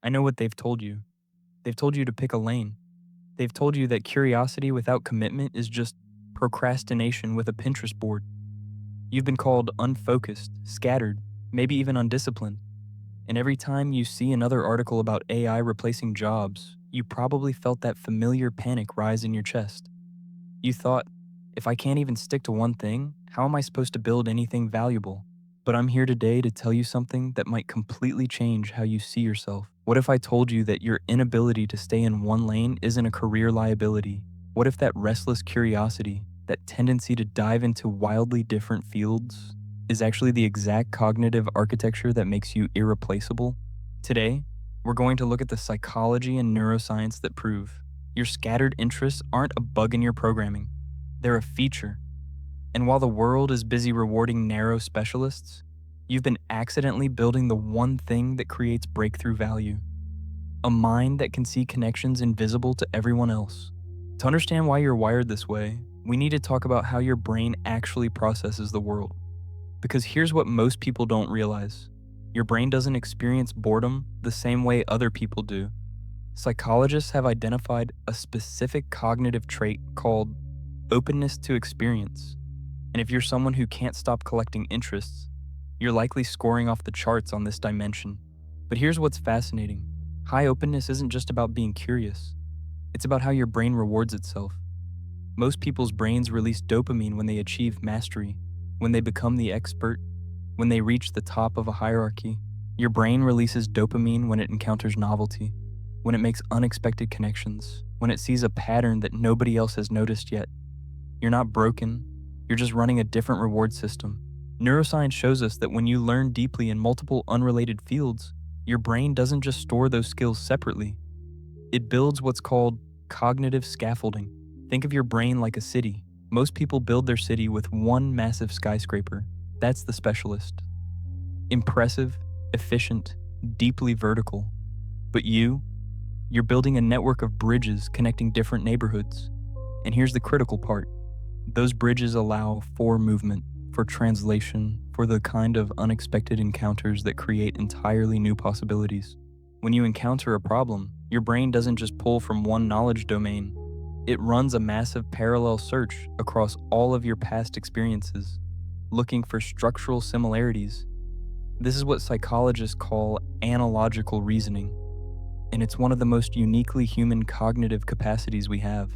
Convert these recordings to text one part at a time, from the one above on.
I know what they've told you. They've told you to pick a lane. They've told you that curiosity without commitment is just procrastination with a Pinterest board. You've been called unfocused, scattered, maybe even undisciplined. And every time you see another article about AI replacing jobs, you probably felt that familiar panic rise in your chest. You thought, if I can't even stick to one thing, how am I supposed to build anything valuable? But I'm here today to tell you something that might completely change how you see yourself. What if I told you that your inability to stay in one lane isn't a career liability? What if that restless curiosity, that tendency to dive into wildly different fields, is actually the exact cognitive architecture that makes you irreplaceable? Today, we're going to look at the psychology and neuroscience that prove your scattered interests aren't a bug in your programming, they're a feature. And while the world is busy rewarding narrow specialists, you've been accidentally building the one thing that creates breakthrough value, a mind that can see connections invisible to everyone else. To understand why you're wired this way, we need to talk about how your brain actually processes the world. Because here's what most people don't realize. Your brain doesn't experience boredom the same way other people do. Psychologists have identified a specific cognitive trait called openness to experience. And if you're someone who can't stop collecting interests, you're likely scoring off the charts on this dimension. But here's what's fascinating. High openness isn't just about being curious. It's about how your brain rewards itself. Most people's brains release dopamine when they achieve mastery, when they become the expert, when they reach the top of a hierarchy. Your brain releases dopamine when it encounters novelty, when it makes unexpected connections, when it sees a pattern that nobody else has noticed yet. You're not broken, you're just running a different reward system. Neuroscience shows us that when you learn deeply in multiple unrelated fields, your brain doesn't just store those skills separately. It builds what's called cognitive scaffolding. Think of your brain like a city. Most people build their city with one massive skyscraper. That's the specialist. Impressive, efficient, deeply vertical. But you're building a network of bridges connecting different neighborhoods. And here's the critical part. Those bridges allow for movement, for translation, for the kind of unexpected encounters that create entirely new possibilities. When you encounter a problem, your brain doesn't just pull from one knowledge domain. It runs a massive parallel search across all of your past experiences, looking for structural similarities. This is what psychologists call analogical reasoning, and it's one of the most uniquely human cognitive capacities we have.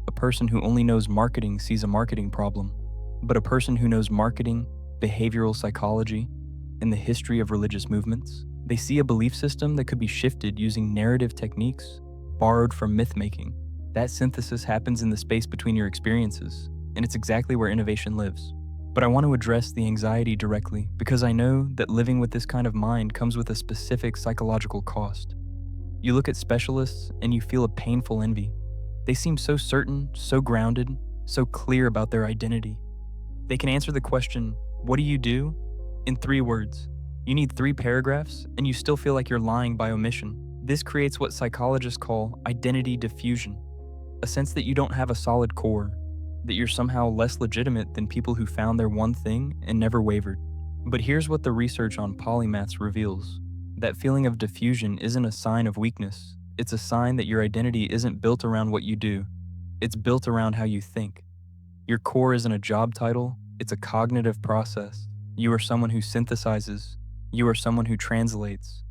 A person who only knows marketing sees a marketing problem, but a person who knows marketing, behavioral psychology, and the history of religious movements, they see a belief system that could be shifted using narrative techniques borrowed from myth-making. That synthesis happens in the space between your experiences, and it's exactly where innovation lives. But I want to address the anxiety directly because I know that living with this kind of mind comes with a specific psychological cost. You look at specialists and you feel a painful envy. They seem so certain, so grounded, so clear about their identity. They can answer the question, "What do you do?" in 3 words. You need 3 paragraphs, and you still feel like you're lying by omission. This creates what psychologists call identity diffusion, a sense that you don't have a solid core, that you're somehow less legitimate than people who found their one thing and never wavered. But here's what the research on polymaths reveals. That feeling of diffusion isn't a sign of weakness. It's a sign that your identity isn't built around what you do. It's built around how you think. Your core isn't a job title, it's a cognitive process. You are someone who synthesizes. You are someone who translates.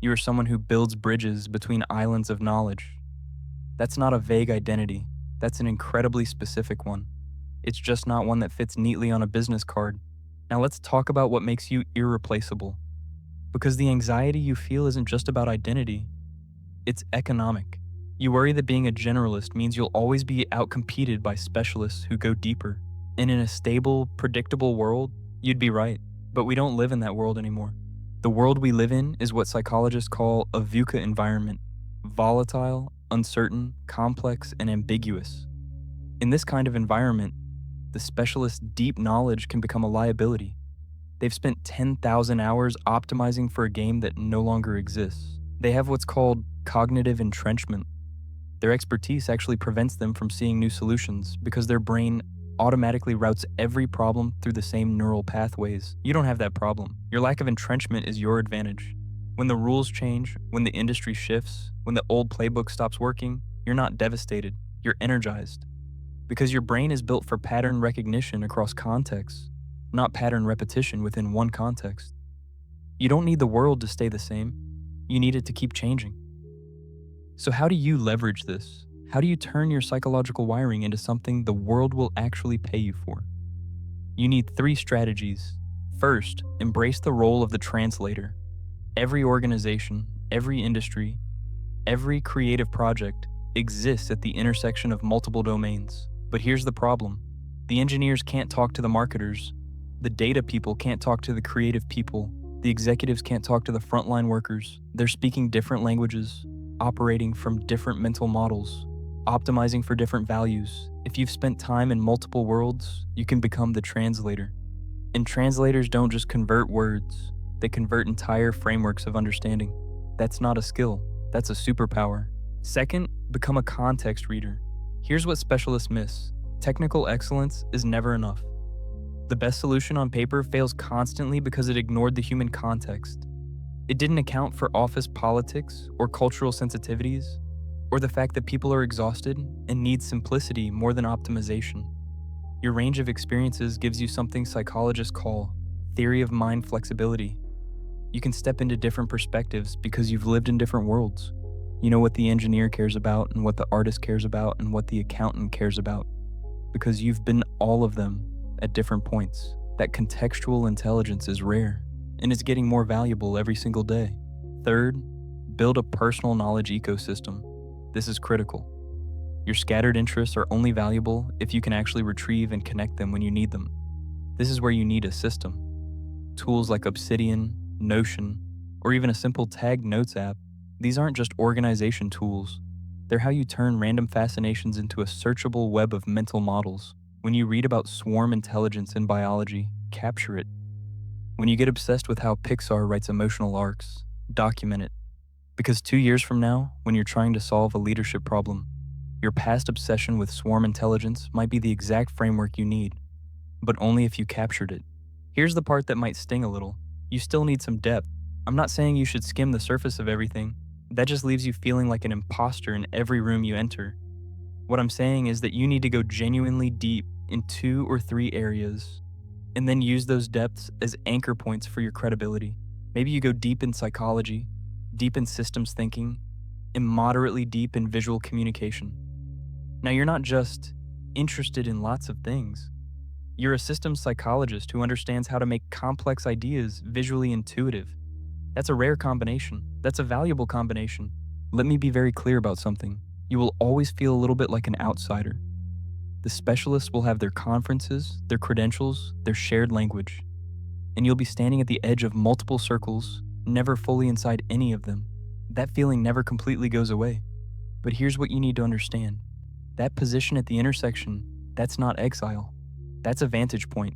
You are someone who builds bridges between islands of knowledge. That's not a vague identity. That's an incredibly specific one. It's just not one that fits neatly on a business card. Now let's talk about what makes you irreplaceable. Because the anxiety you feel isn't just about identity, it's economic. You worry that being a generalist means you'll always be outcompeted by specialists who go deeper. And in a stable, predictable world, you'd be right. But we don't live in that world anymore. The world we live in is what psychologists call a VUCA environment: volatile, uncertain, complex, and ambiguous. In this kind of environment, the specialist's deep knowledge can become a liability. They've spent 10,000 hours optimizing for a game that no longer exists. They have what's called cognitive entrenchment. Their expertise actually prevents them from seeing new solutions because their brain automatically routes every problem through the same neural pathways. You don't have that problem. Your lack of entrenchment is your advantage. When the rules change, when the industry shifts, when the old playbook stops working, you're not devastated, you're energized. Because your brain is built for pattern recognition across contexts, not pattern repetition within one context. You don't need the world to stay the same, you need it to keep changing. So, how do you leverage this? How do you turn your psychological wiring into something the world will actually pay you for? You need 3 strategies. First, embrace the role of the translator. Every organization, every industry, every creative project exists at the intersection of multiple domains. But here's the problem. The engineers can't talk to the marketers. The data people can't talk to the creative people. The executives can't talk to the frontline workers. They're speaking different languages, operating from different mental models, optimizing for different values. If you've spent time in multiple worlds, you can become the translator. And translators don't just convert words, they convert entire frameworks of understanding. That's not a skill, that's a superpower. Second, become a context reader. Here's what specialists miss. Technical excellence is never enough. The best solution on paper fails constantly because it ignored the human context. It didn't account for office politics or cultural sensitivities, or the fact that people are exhausted and need simplicity more than optimization. Your range of experiences gives you something psychologists call theory of mind flexibility. You can step into different perspectives because you've lived in different worlds. You know what the engineer cares about and what the artist cares about and what the accountant cares about, because you've been all of them at different points. That contextual intelligence is rare, and it's getting more valuable every single day. Third, build a personal knowledge ecosystem. This is critical. Your scattered interests are only valuable if you can actually retrieve and connect them when you need them. This is where you need a system. Tools like Obsidian, Notion, or even a simple tagged notes app. These aren't just organization tools. They're how you turn random fascinations into a searchable web of mental models. When you read about swarm intelligence in biology, capture it. When you get obsessed with how Pixar writes emotional arcs, document it. Because 2 years from now, when you're trying to solve a leadership problem, your past obsession with swarm intelligence might be the exact framework you need, but only if you captured it. Here's the part that might sting a little. You still need some depth. I'm not saying you should skim the surface of everything. That just leaves you feeling like an imposter in every room you enter. What I'm saying is that you need to go genuinely deep in 2 or 3 areas, and then use those depths as anchor points for your credibility. Maybe you go deep in psychology, deep in systems thinking, and moderately deep in visual communication. Now, you're not just interested in lots of things. You're a systems psychologist who understands how to make complex ideas visually intuitive. That's a rare combination. That's a valuable combination. Let me be very clear about something. You will always feel a little bit like an outsider. The specialists will have their conferences, their credentials, their shared language. And you'll be standing at the edge of multiple circles, never fully inside any of them. That feeling never completely goes away. But here's what you need to understand. That position at the intersection, that's not exile. That's a vantage point.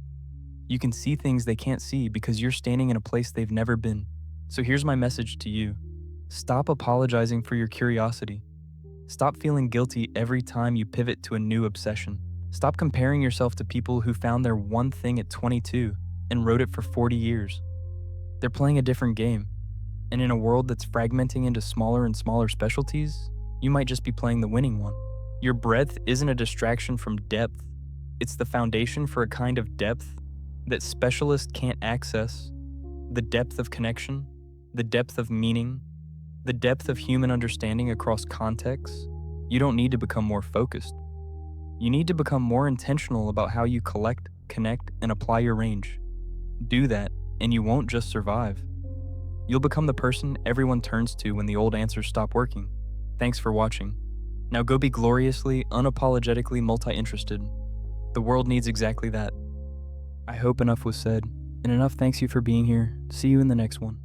You can see things they can't see because you're standing in a place they've never been. So here's my message to you. Stop apologizing for your curiosity. Stop feeling guilty every time you pivot to a new obsession. Stop comparing yourself to people who found their one thing at 22 and wrote it for 40 years. They're playing a different game. And in a world that's fragmenting into smaller and smaller specialties, you might just be playing the winning one. Your breadth isn't a distraction from depth. It's the foundation for a kind of depth that specialists can't access. The depth of connection, the depth of meaning, the depth of human understanding across contexts. You don't need to become more focused. You need to become more intentional about how you collect, connect, and apply your range. Do that, and you won't just survive. You'll become the person everyone turns to when the old answers stop working. Thanks for watching. Now go be gloriously, unapologetically multi-interested. The world needs exactly that. I hope enough was said, and enough thanks you for being here. See you in the next one.